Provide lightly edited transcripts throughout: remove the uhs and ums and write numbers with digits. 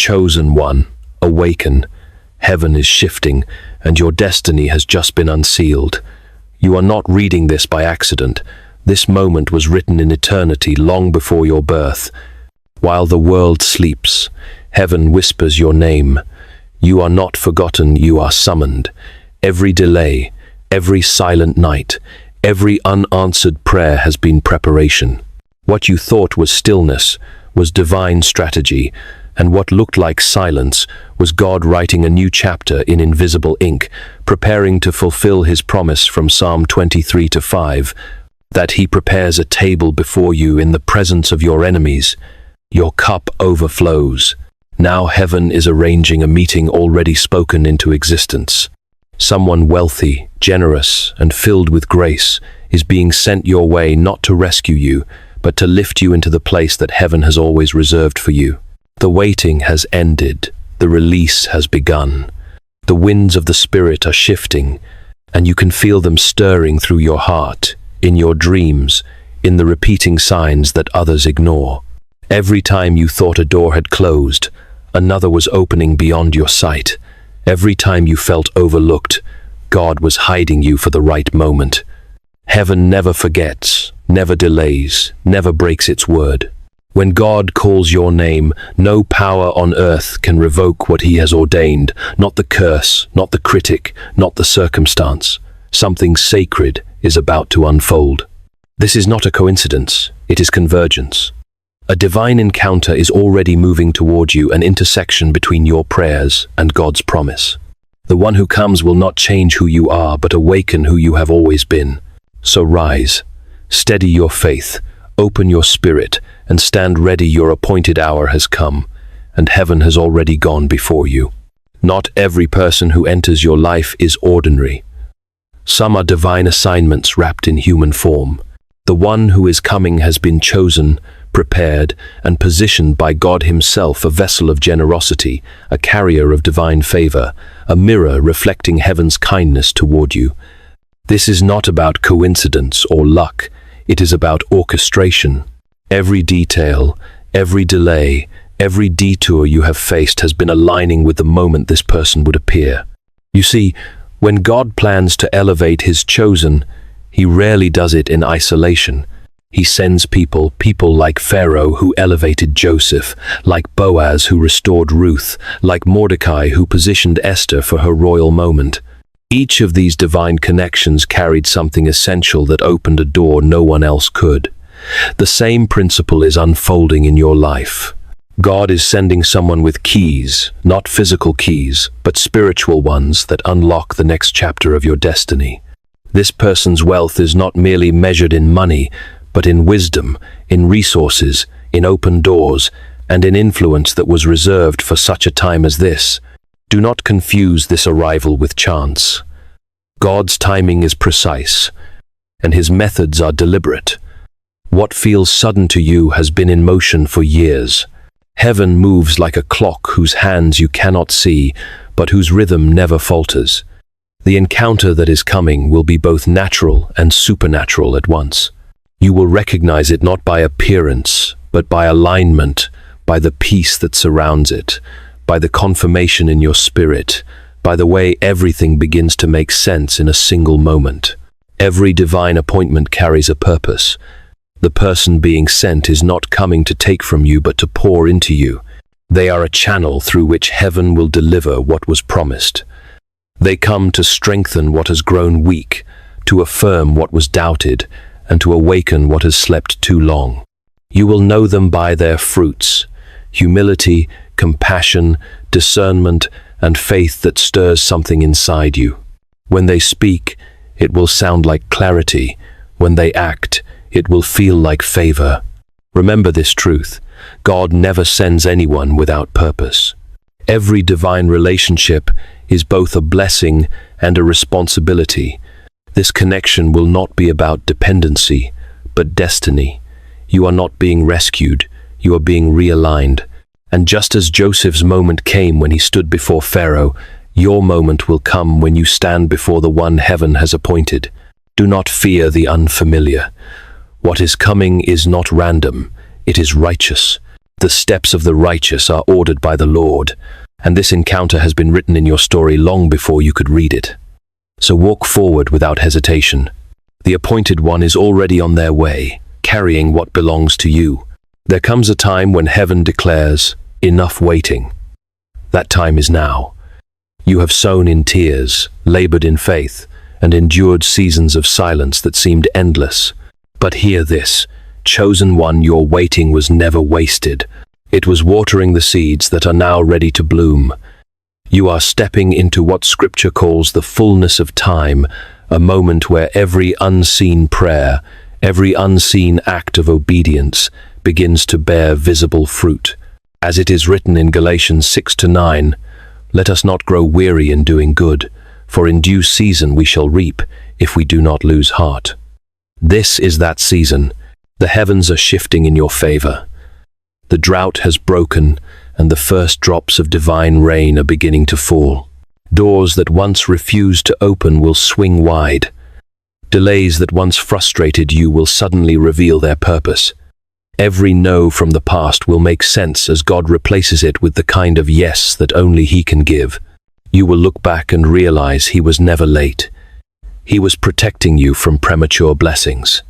chosen one, awaken. Heaven is shifting, and your destiny has just been unsealed. You are not reading this by accident. This moment was written in eternity long before your birth. While the world sleeps, heaven whispers your name. You are not forgotten, you are summoned. Every delay, every silent night, every unanswered prayer has been preparation. What you thought was stillness was divine strategy, and what looked like silence was God writing a new chapter in invisible ink, preparing to fulfill his promise from Psalm 23:5, that he prepares a table before you in the presence of your enemies. Your cup overflows. Now heaven is arranging a meeting already spoken into existence. Someone wealthy, generous, and filled with grace is being sent your way not to rescue you, but to lift you into the place that heaven has always reserved for you. The waiting has ended. The release has begun. The winds of the Spirit are shifting, and you can feel them stirring through your heart, in your dreams, in the repeating signs that others ignore. Every time you thought a door had closed, another was opening beyond your sight. Every time you felt overlooked, God was hiding you for the right moment. Heaven never forgets, never delays, never breaks its word. When God calls your name, no power on earth can revoke what he has ordained, not the curse, not the critic, not the circumstance. Something sacred is about to unfold. This is not a coincidence, it is convergence. A divine encounter is already moving toward you, an intersection between your prayers and God's promise. The one who comes will not change who you are, but awaken who you have always been. So rise, steady your faith, open your spirit, and stand ready. Your appointed hour has come, and heaven has already gone before you. Not every person who enters your life is ordinary. Some are divine assignments wrapped in human form. The one who is coming has been chosen, prepared, and positioned by God himself, a vessel of generosity, a carrier of divine favor, a mirror reflecting heaven's kindness toward you. This is not about coincidence or luck. It is about orchestration. Every detail, every delay, every detour you have faced has been aligning with the moment this person would appear. You see, when God plans to elevate his chosen, he rarely does it in isolation. He sends people like Pharaoh who elevated Joseph, like Boaz who restored Ruth, like Mordecai who positioned Esther for her royal moment. Each of these divine connections carried something essential that opened a door no one else could. The same principle is unfolding in your life. God is sending someone with keys, not physical keys, but spiritual ones that unlock the next chapter of your destiny. This person's wealth is not merely measured in money, but in wisdom, in resources, in open doors, and in influence that was reserved for such a time as this. Do not confuse this arrival with chance. God's timing is precise, and his methods are deliberate. What feels sudden to you has been in motion for years. Heaven moves like a clock whose hands you cannot see, but whose rhythm never falters. The encounter that is coming will be both natural and supernatural at once. You will recognize it not by appearance, but by alignment, by the peace that surrounds it, by the confirmation in your spirit, by the way everything begins to make sense in a single moment. Every divine appointment carries a purpose. The person being sent is not coming to take from you, but to pour into you. They are a channel through which heaven will deliver what was promised. They come to strengthen what has grown weak, to affirm what was doubted, and to awaken what has slept too long. You will know them by their fruits: humility, compassion, discernment, and faith that stirs something inside you. When they speak, it will sound like clarity. When they act, it will feel like favor. Remember this truth: God never sends anyone without purpose. Every divine relationship is both a blessing and a responsibility. This connection will not be about dependency, but destiny. You are not being rescued, you are being realigned. And just as Joseph's moment came when he stood before Pharaoh, your moment will come when you stand before the one heaven has appointed. Do not fear the unfamiliar. What is coming is not random, it is righteous. The steps of the righteous are ordered by the Lord, and this encounter has been written in your story long before you could read it. So walk forward without hesitation. The appointed one is already on their way, carrying what belongs to you. There comes a time when heaven declares, "Enough waiting." That time is now. You have sown in tears, labored in faith, and endured seasons of silence that seemed endless. But hear this, chosen one, your waiting was never wasted. It was watering the seeds that are now ready to bloom. You are stepping into what Scripture calls the fullness of time, a moment where every unseen prayer, every unseen act of obedience begins to bear visible fruit. As it is written in Galatians 6-9, "Let us not grow weary in doing good, for in due season we shall reap, if we do not lose heart." This is that season. The heavens are shifting in your favor. The drought has broken, and the first drops of divine rain are beginning to fall. Doors that once refused to open will swing wide. Delays that once frustrated you will suddenly reveal their purpose. Every no from the past will make sense as God replaces it with the kind of yes that only He can give. You will look back and realize He was never late. He was protecting you from premature blessings.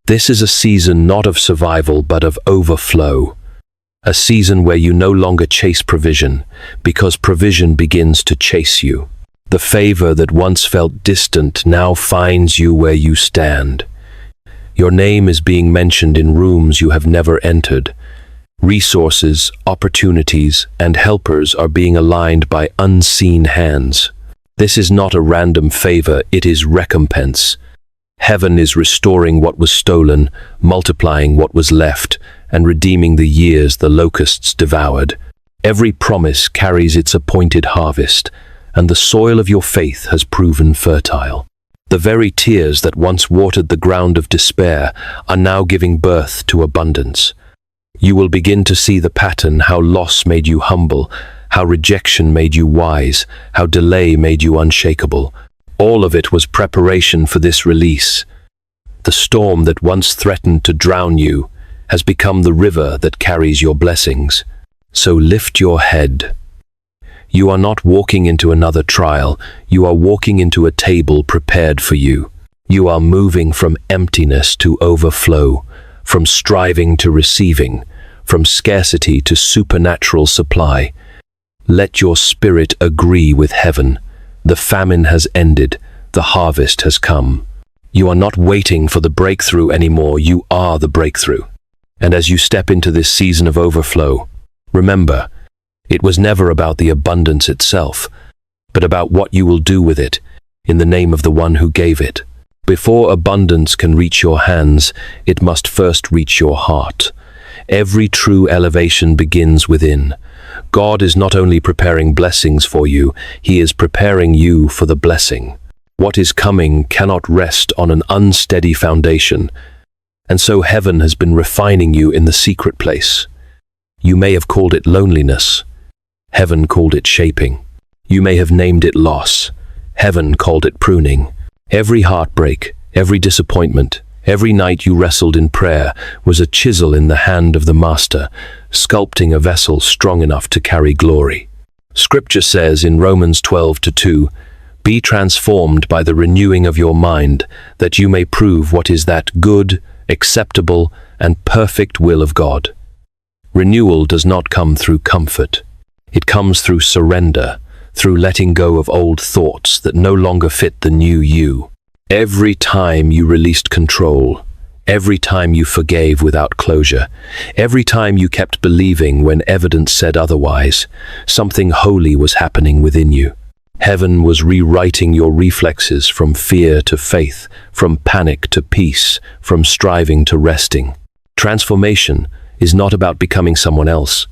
This is a season not of survival but of overflow. A season where you no longer chase provision, because provision begins to chase you. The favor that once felt distant now finds you where you stand. Your name is being mentioned in rooms you have never entered. Resources, opportunities, and helpers are being aligned by unseen hands. This is not a random favor, it is recompense. Heaven is restoring what was stolen, multiplying what was left, and redeeming the years the locusts devoured. Every promise carries its appointed harvest, and the soil of your faith has proven fertile. The very tears that once watered the ground of despair are now giving birth to abundance. You will begin to see the pattern, how loss made you humble, how rejection made you wise, how delay made you unshakable. All of it was preparation for this release. The storm that once threatened to drown you has become the river that carries your blessings. So lift your head. You are not walking into another trial, you are walking into a table prepared for you. You are moving from emptiness to overflow, from striving to receiving, from scarcity to supernatural supply. Let your spirit agree with heaven. The famine has ended, the harvest has come. You are not waiting for the breakthrough anymore, you are the breakthrough. And as you step into this season of overflow, remember, it was never about the abundance itself, but about what you will do with it, in the name of the one who gave it. Before abundance can reach your hands, it must first reach your heart. Every true elevation begins within. God is not only preparing blessings for you, He is preparing you for the blessing. What is coming cannot rest on an unsteady foundation, and so heaven has been refining you in the secret place. You may have called it loneliness. Heaven called it shaping. You may have named it loss. Heaven called it pruning. Every heartbreak, every disappointment, every night you wrestled in prayer was a chisel in the hand of the Master, sculpting a vessel strong enough to carry glory. Scripture says in Romans 12:2, "Be transformed by the renewing of your mind, that you may prove what is that good, acceptable, and perfect will of God." Renewal does not come through comfort. It comes through surrender, through letting go of old thoughts that no longer fit the new you. Every time you released control, every time you forgave without closure, every time you kept believing when evidence said otherwise, something holy was happening within you. Heaven was rewriting your reflexes from fear to faith, from panic to peace, from striving to resting. Transformation is not about becoming someone else.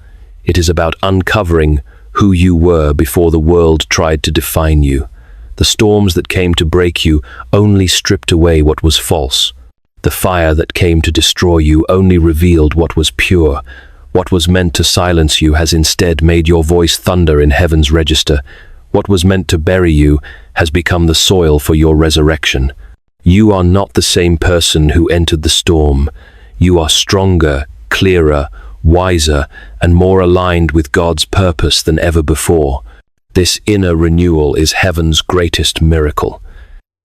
It is about uncovering who you were before the world tried to define you. The storms that came to break you only stripped away what was false. The fire that came to destroy you only revealed what was pure. What was meant to silence you has instead made your voice thunder in heaven's register. What was meant to bury you has become the soil for your resurrection. You are not the same person who entered the storm. You are stronger, clearer, wiser, and more aligned with God's purpose than ever before. This inner renewal is heaven's greatest miracle.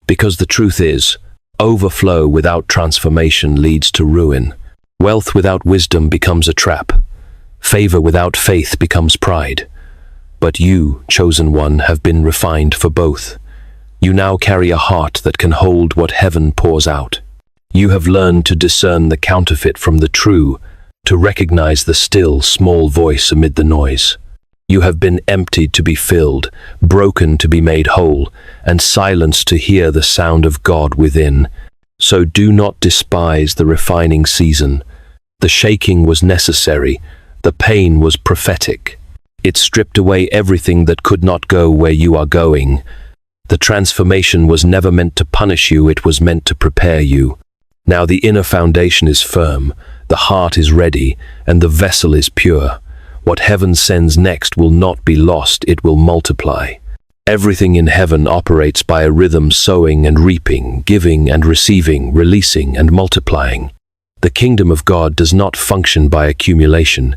Because the truth is, overflow without transformation leads to ruin. Wealth without wisdom becomes a trap. Favor without faith becomes pride. But you, chosen one, have been refined for both. You now carry a heart that can hold what heaven pours out. You have learned to discern the counterfeit from the true, to recognize the still, small voice amid the noise. You have been emptied to be filled, broken to be made whole, and silenced to hear the sound of God within. So do not despise the refining season. The shaking was necessary. The pain was prophetic. It stripped away everything that could not go where you are going. The transformation was never meant to punish you, it was meant to prepare you. Now the inner foundation is firm, the heart is ready, and the vessel is pure. What heaven sends next will not be lost, it will multiply. Everything in heaven operates by a rhythm, sowing and reaping, giving and receiving, releasing and multiplying. The kingdom of God does not function by accumulation,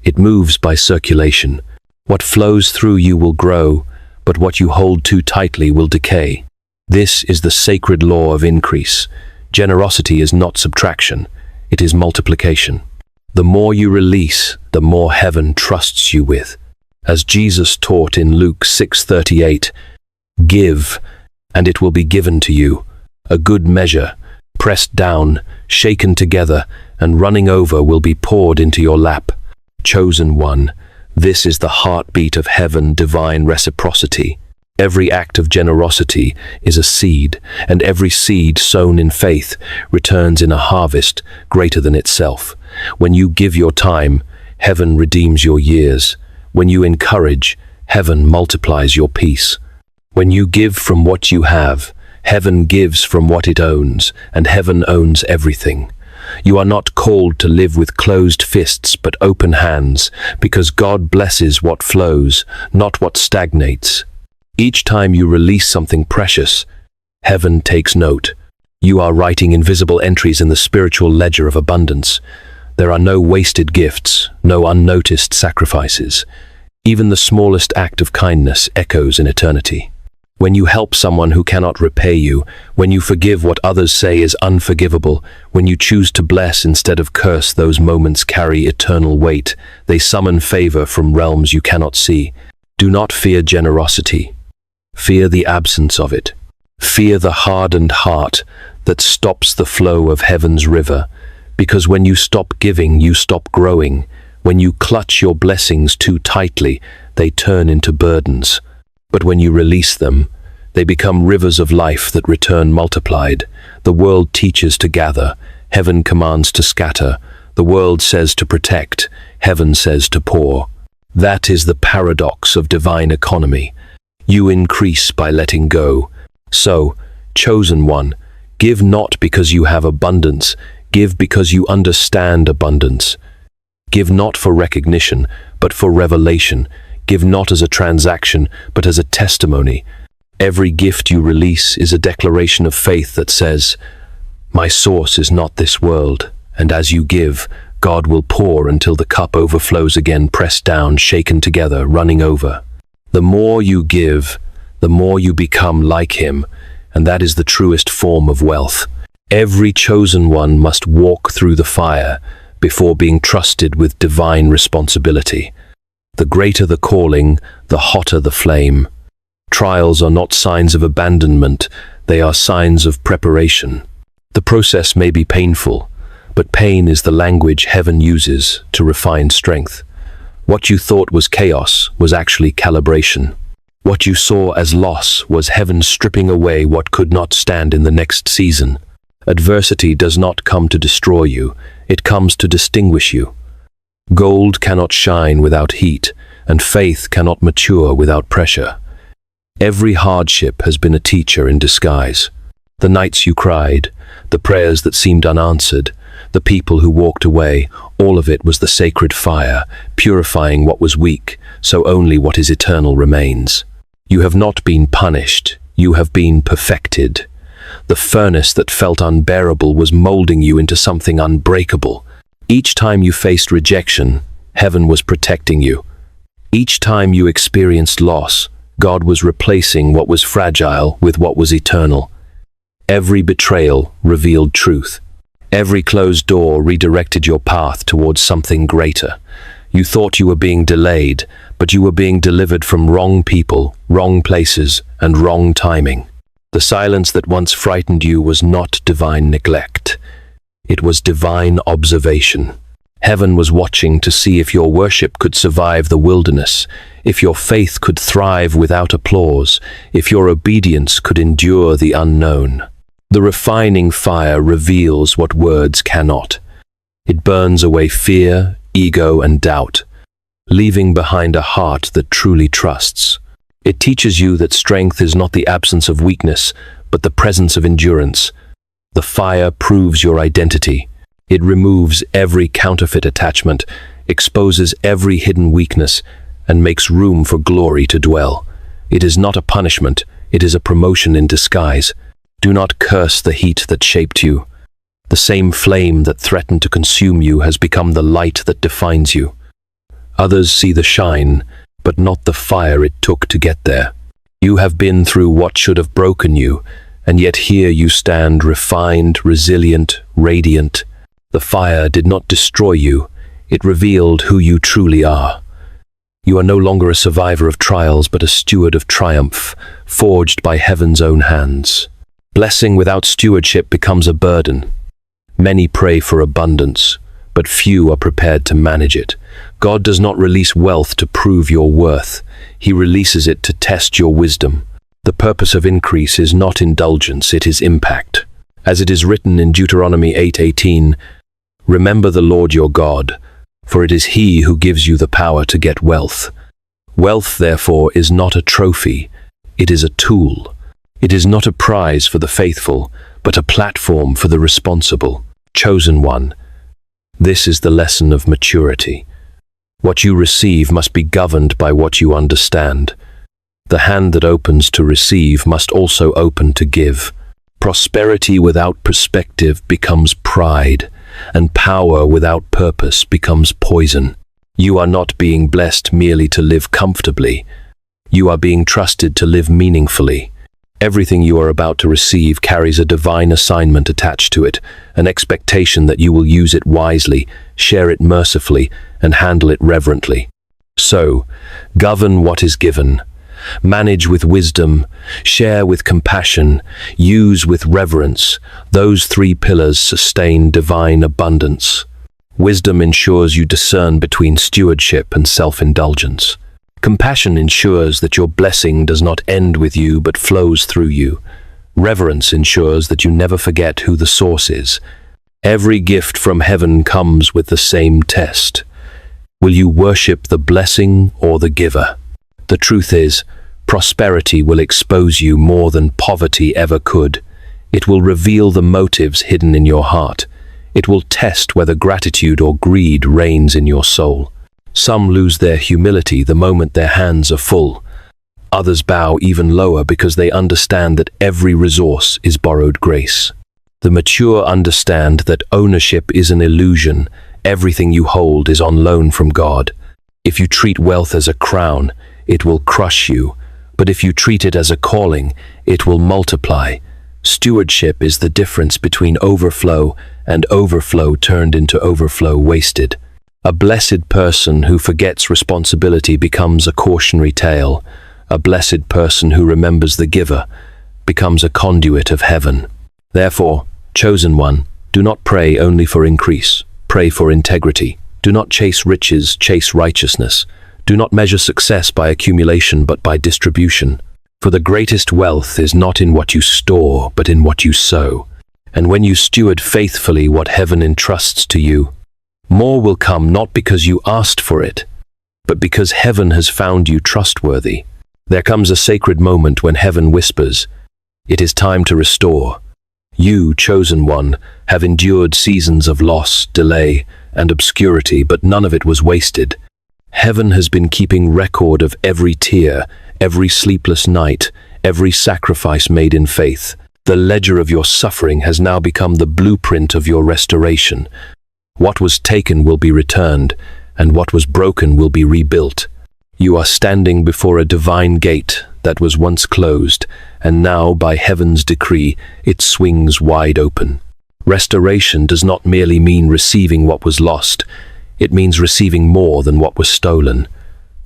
it moves by circulation. What flows through you will grow, but what you hold too tightly will decay. This is the sacred law of increase. Generosity is not subtraction, it is multiplication. The more you release, the more heaven trusts you with. As Jesus taught in Luke 6:38, "Give, and it will be given to you, a good measure, pressed down, shaken together, and running over will be poured into your lap." Chosen one, this is the heartbeat of heaven, divine reciprocity. Every act of generosity is a seed, and every seed sown in faith returns in a harvest greater than itself. When you give your time, heaven redeems your years. When you encourage, heaven multiplies your peace. When you give from what you have, heaven gives from what it owns, and heaven owns everything. You are not called to live with closed fists but open hands, because God blesses what flows, not what stagnates. Each time you release something precious, heaven takes note. You are writing invisible entries in the spiritual ledger of abundance. There are no wasted gifts, no unnoticed sacrifices. Even the smallest act of kindness echoes in eternity. When you help someone who cannot repay you, when you forgive what others say is unforgivable, when you choose to bless instead of curse, those moments carry eternal weight. They summon favor from realms you cannot see. Do not fear generosity. Fear the absence of it. Fear the hardened heart that stops the flow of heaven's river. Because when you stop giving, you stop growing. When you clutch your blessings too tightly, they turn into burdens. But when you release them, they become rivers of life that return multiplied. The world teaches to gather, heaven commands to scatter. The world says to protect, heaven says to pour. That is the paradox of divine economy. You increase by letting go. So, chosen one, give not because you have abundance, give because you understand abundance. Give not for recognition, but for revelation. Give not as a transaction, but as a testimony. Every gift you release is a declaration of faith that says, "My source is not this world," and as you give, God will pour until the cup overflows again, pressed down, shaken together, running over. The more you give, the more you become like Him, and that is the truest form of wealth. Every chosen one must walk through the fire before being trusted with divine responsibility. The greater the calling, the hotter the flame. Trials are not signs of abandonment, they are signs of preparation. The process may be painful, but pain is the language heaven uses to refine strength. What you thought was chaos was actually calibration. What you saw as loss was heaven stripping away what could not stand in the next season. Adversity does not come to destroy you, it comes to distinguish you. Gold cannot shine without heat, and faith cannot mature without pressure. Every hardship has been a teacher in disguise. The nights you cried, the prayers that seemed unanswered, the people who walked away, all of it was the sacred fire, purifying what was weak, so only what is eternal remains. You have not been punished, you have been perfected. The furnace that felt unbearable was molding you into something unbreakable. Each time you faced rejection, heaven was protecting you. Each time you experienced loss, God was replacing what was fragile with what was eternal. Every betrayal revealed truth. Every closed door redirected your path towards something greater. You thought you were being delayed, but you were being delivered from wrong people, wrong places, and wrong timing. The silence that once frightened you was not divine neglect. It was divine observation. Heaven was watching to see if your worship could survive the wilderness, if your faith could thrive without applause, if your obedience could endure the unknown. The refining fire reveals what words cannot. It burns away fear, ego, and doubt, leaving behind a heart that truly trusts. It teaches you that strength is not the absence of weakness, but the presence of endurance. The fire proves your identity. It removes every counterfeit attachment, exposes every hidden weakness, and makes room for glory to dwell. It is not a punishment, it is a promotion in disguise. Do not curse the heat that shaped you. The same flame that threatened to consume you has become the light that defines you. Others see the shine, but not the fire it took to get there. You have been through what should have broken you, and yet here you stand refined, resilient, radiant. The fire did not destroy you, it revealed who you truly are. You are no longer a survivor of trials, but a steward of triumph, forged by heaven's own hands. Blessing without stewardship becomes a burden. Many pray for abundance, but few are prepared to manage it. God does not release wealth to prove your worth. He releases it to test your wisdom. The purpose of increase is not indulgence, it is impact. As it is written in Deuteronomy 8:18, "Remember the Lord your God, for it is He who gives you the power to get wealth." Wealth, therefore, is not a trophy, it is a tool. It is not a prize for the faithful, but a platform for the responsible, chosen one. This is the lesson of maturity. What you receive must be governed by what you understand. The hand that opens to receive must also open to give. Prosperity without perspective becomes pride, and power without purpose becomes poison. You are not being blessed merely to live comfortably. You are being trusted to live meaningfully. Everything you are about to receive carries a divine assignment attached to it, an expectation that you will use it wisely, share it mercifully, and handle it reverently. So, govern what is given. Manage with wisdom, share with compassion, use with reverence. Those three pillars sustain divine abundance. Wisdom ensures you discern between stewardship and self-indulgence. Compassion ensures that your blessing does not end with you but flows through you. Reverence ensures that you never forget who the source is. Every gift from heaven comes with the same test. Will you worship the blessing or the giver? The truth is, prosperity will expose you more than poverty ever could. It will reveal the motives hidden in your heart. It will test whether gratitude or greed reigns in your soul. Some lose their humility the moment their hands are full. Others bow even lower because they understand that every resource is borrowed grace. The mature understand that ownership is an illusion. Everything you hold is on loan from God. If you treat wealth as a crown, it will crush you. But if you treat it as a calling, it will multiply. Stewardship is the difference between overflow and overflow turned into overflow wasted. A blessed person who forgets responsibility becomes a cautionary tale. A blessed person who remembers the giver becomes a conduit of heaven. Therefore, chosen one, do not pray only for increase. Pray for integrity. Do not chase riches, chase righteousness. Do not measure success by accumulation, but by distribution. For the greatest wealth is not in what you store, but in what you sow. And when you steward faithfully what heaven entrusts to you, more will come not because you asked for it, but because heaven has found you trustworthy. There comes a sacred moment when heaven whispers, "It is time to restore." You, chosen one, have endured seasons of loss, delay, and obscurity, but none of it was wasted. Heaven has been keeping record of every tear, every sleepless night, every sacrifice made in faith. The ledger of your suffering has now become the blueprint of your restoration. What was taken will be returned, and what was broken will be rebuilt. You are standing before a divine gate that was once closed, and now, by heaven's decree, it swings wide open. Restoration does not merely mean receiving what was lost, it means receiving more than what was stolen.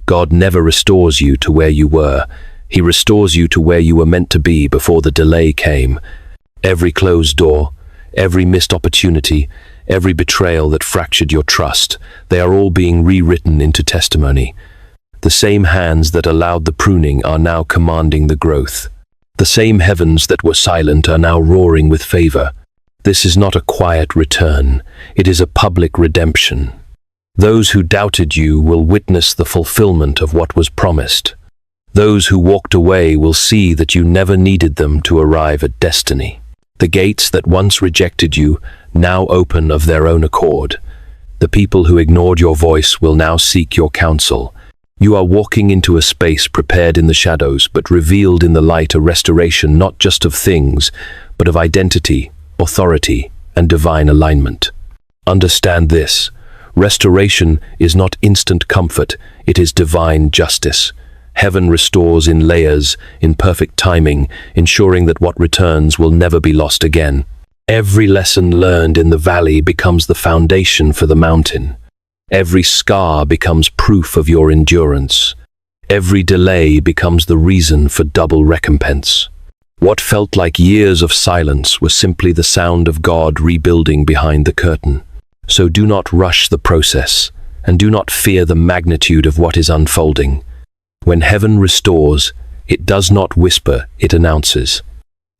God never restores you to where you were. He restores you to where you were meant to be before the delay came. Every closed door, every missed opportunity, every betrayal that fractured your trust, they are all being rewritten into testimony. The same hands that allowed the pruning are now commanding the growth. The same heavens that were silent are now roaring with favor. This is not a quiet return, it is a public redemption. Those who doubted you will witness the fulfillment of what was promised. Those who walked away will see that you never needed them to arrive at destiny. The gates that once rejected you now open of their own accord. The people who ignored your voice will now seek your counsel. You are walking into a space prepared in the shadows, but revealed in the light, a restoration not just of things, but of identity, authority, and divine alignment. Understand this. Restoration is not instant comfort, it is divine justice. Heaven restores in layers, in perfect timing, ensuring that what returns will never be lost again. Every lesson learned in the valley becomes the foundation for the mountain. Every scar becomes proof of your endurance. Every delay becomes the reason for double recompense. What felt like years of silence was simply the sound of God rebuilding behind the curtain. So do not rush the process, and do not fear the magnitude of what is unfolding. When heaven restores, it does not whisper, it announces.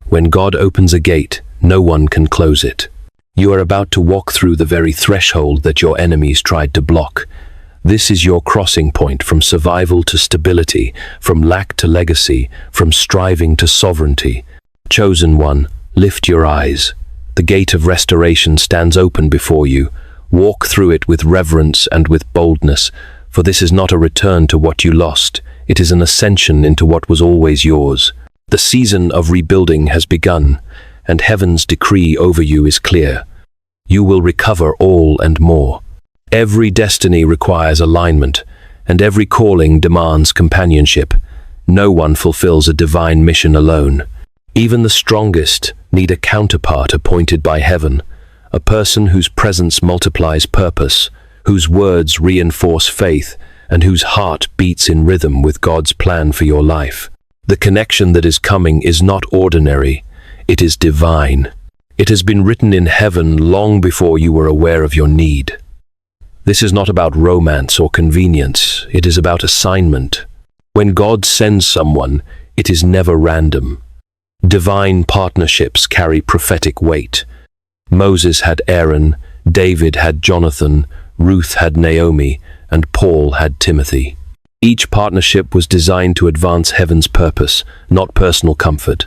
When God opens a gate, no one can close it. You are about to walk through the very threshold that your enemies tried to block. This is your crossing point from survival to stability, from lack to legacy, from striving to sovereignty. Chosen one, lift your eyes. The gate of restoration stands open before you. Walk through it with reverence and with boldness, for this is not a return to what you lost. It is an ascension into what was always yours. The season of rebuilding has begun, and heaven's decree over you is clear. You will recover all and more. Every destiny requires alignment, and every calling demands companionship. No one fulfills a divine mission alone. Even the strongest need a counterpart appointed by heaven, a person whose presence multiplies purpose, whose words reinforce faith, and whose heart beats in rhythm with God's plan for your life. The connection that is coming is not ordinary, it is divine. It has been written in heaven long before you were aware of your need. This is not about romance or convenience, it is about assignment. When God sends someone, it is never random. Divine partnerships carry prophetic weight. Moses had Aaron, David had Jonathan, Ruth had Naomi, and Paul had Timothy. Each partnership was designed to advance heaven's purpose, not personal comfort.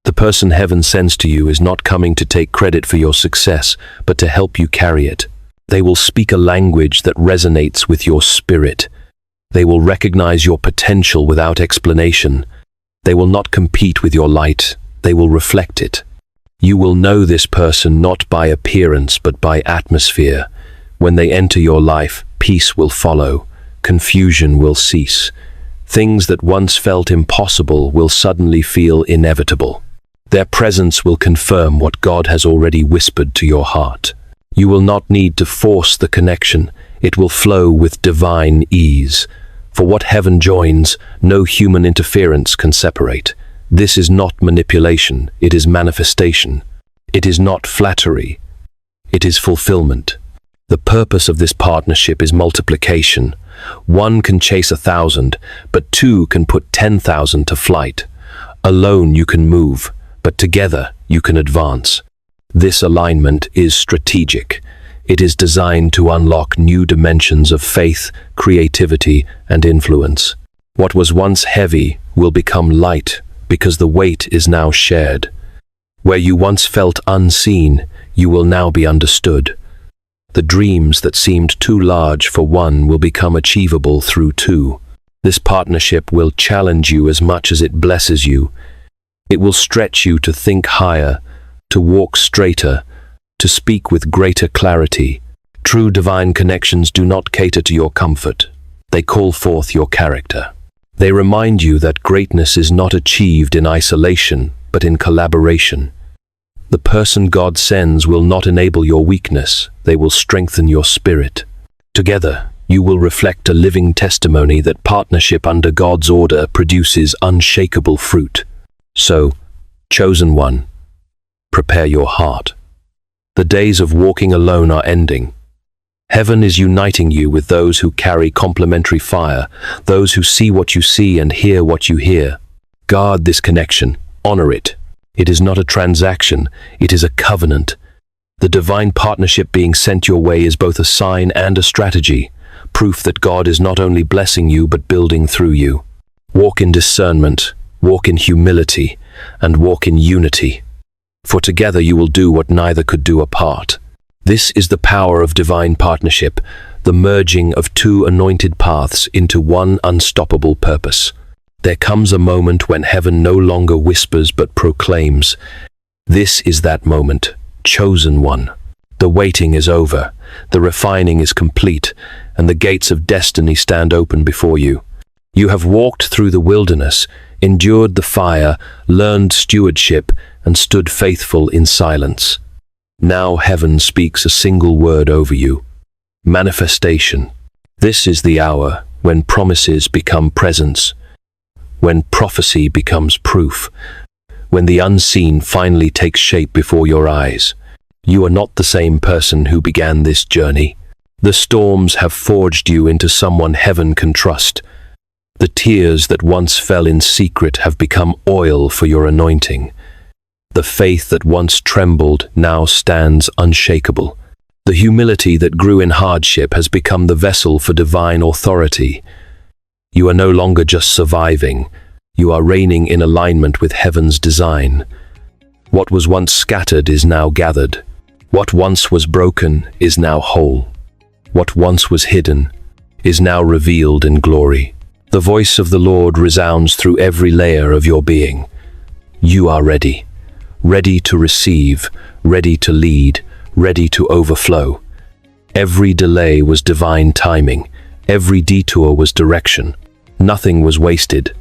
The person heaven sends to you is not coming to take credit for your success, but to help you carry it. They will speak a language that resonates with your spirit. They will recognize your potential without explanation. They will not compete with your light, they will reflect it. You will know this person not by appearance but by atmosphere. When they enter your life, peace will follow, confusion will cease. Things that once felt impossible will suddenly feel inevitable. Their presence will confirm what God has already whispered to your heart. You will not need to force the connection, it will flow with divine ease. For what heaven joins, no human interference can separate. This is not manipulation, it is manifestation. It is not flattery, it is fulfillment. The purpose of this partnership is multiplication. One can chase 1,000, but two can put 10,000 to flight. Alone you can move, but together you can advance. This alignment is strategic. It is designed to unlock new dimensions of faith, creativity, and influence. What was once heavy will become light because the weight is now shared. Where you once felt unseen, you will now be understood. The dreams that seemed too large for one will become achievable through two. This partnership will challenge you as much as it blesses you. It will stretch you to think higher, to walk straighter, to speak with greater clarity. True divine connections do not cater to your comfort. They call forth your character. They remind you that greatness is not achieved in isolation, but in collaboration. The person God sends will not enable your weakness, they will strengthen your spirit. Together, you will reflect a living testimony that partnership under God's order produces unshakable fruit. So, chosen one, prepare your heart. The days of walking alone are ending. Heaven is uniting you with those who carry complementary fire, those who see what you see and hear what you hear. Guard this connection, honor it. It is not a transaction, it is a covenant. The divine partnership being sent your way is both a sign and a strategy, proof that God is not only blessing you but building through you. Walk in discernment, walk in humility, and walk in unity. For together you will do what neither could do apart. This is the power of divine partnership, the merging of two anointed paths into one unstoppable purpose. There comes a moment when heaven no longer whispers but proclaims. This is that moment, chosen one. The waiting is over, the refining is complete, and the gates of destiny stand open before you. You have walked through the wilderness, endured the fire, learned stewardship, and stood faithful in silence. Now heaven speaks a single word over you. Manifestation. This is the hour when promises become presence, when prophecy becomes proof, when the unseen finally takes shape before your eyes. You are not the same person who began this journey. The storms have forged you into someone heaven can trust. The tears that once fell in secret have become oil for your anointing. The faith that once trembled now stands unshakable. The humility that grew in hardship has become the vessel for divine authority. You are no longer just surviving, you are reigning in alignment with heaven's design. What was once scattered is now gathered. What once was broken is now whole. What once was hidden is now revealed in glory. The voice of the Lord resounds through every layer of your being. You are ready. Ready to receive, ready to lead, ready to overflow. Every delay was divine timing. Every detour was direction. Nothing was wasted.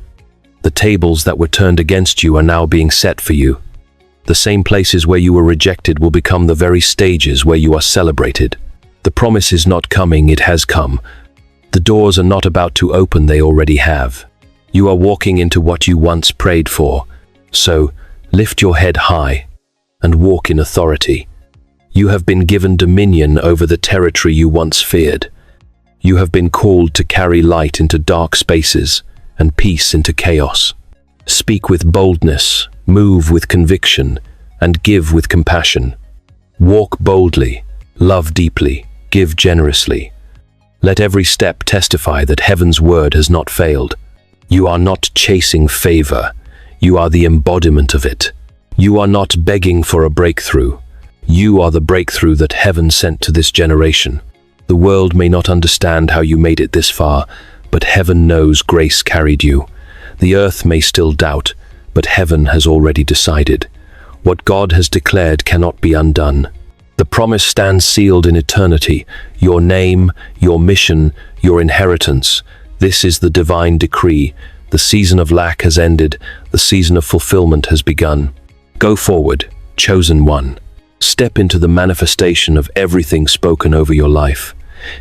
The tables that were turned against you are now being set for you. The same places where you were rejected will become the very stages where you are celebrated. The promise is not coming, it has come. The doors are not about to open, they already have. You are walking into what you once prayed for. So, lift your head high and walk in authority. You have been given dominion over the territory you once feared. You have been called to carry light into dark spaces and peace into chaos. Speak with boldness, move with conviction, and give with compassion. Walk boldly, love deeply, give generously. Let every step testify that heaven's word has not failed. You are not chasing favor, you are the embodiment of it. You are not begging for a breakthrough. You are the breakthrough that heaven sent to this generation. The world may not understand how you made it this far, but heaven knows grace carried you. The earth may still doubt, but heaven has already decided. What God has declared cannot be undone. The promise stands sealed in eternity. Your name, your mission, your inheritance. This is the divine decree. The season of lack has ended. The season of fulfillment has begun. Go forward, chosen one. Step into the manifestation of everything spoken over your life.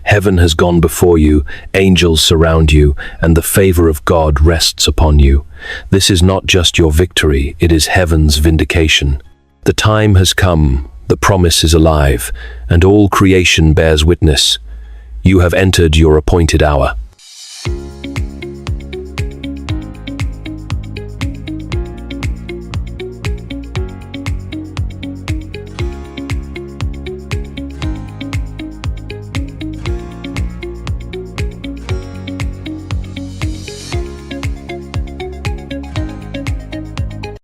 Heaven has gone before you, angels surround you, and the favor of God rests upon you. This is not just your victory, it is heaven's vindication. The time has come, the promise is alive, and all creation bears witness. You have entered your appointed hour.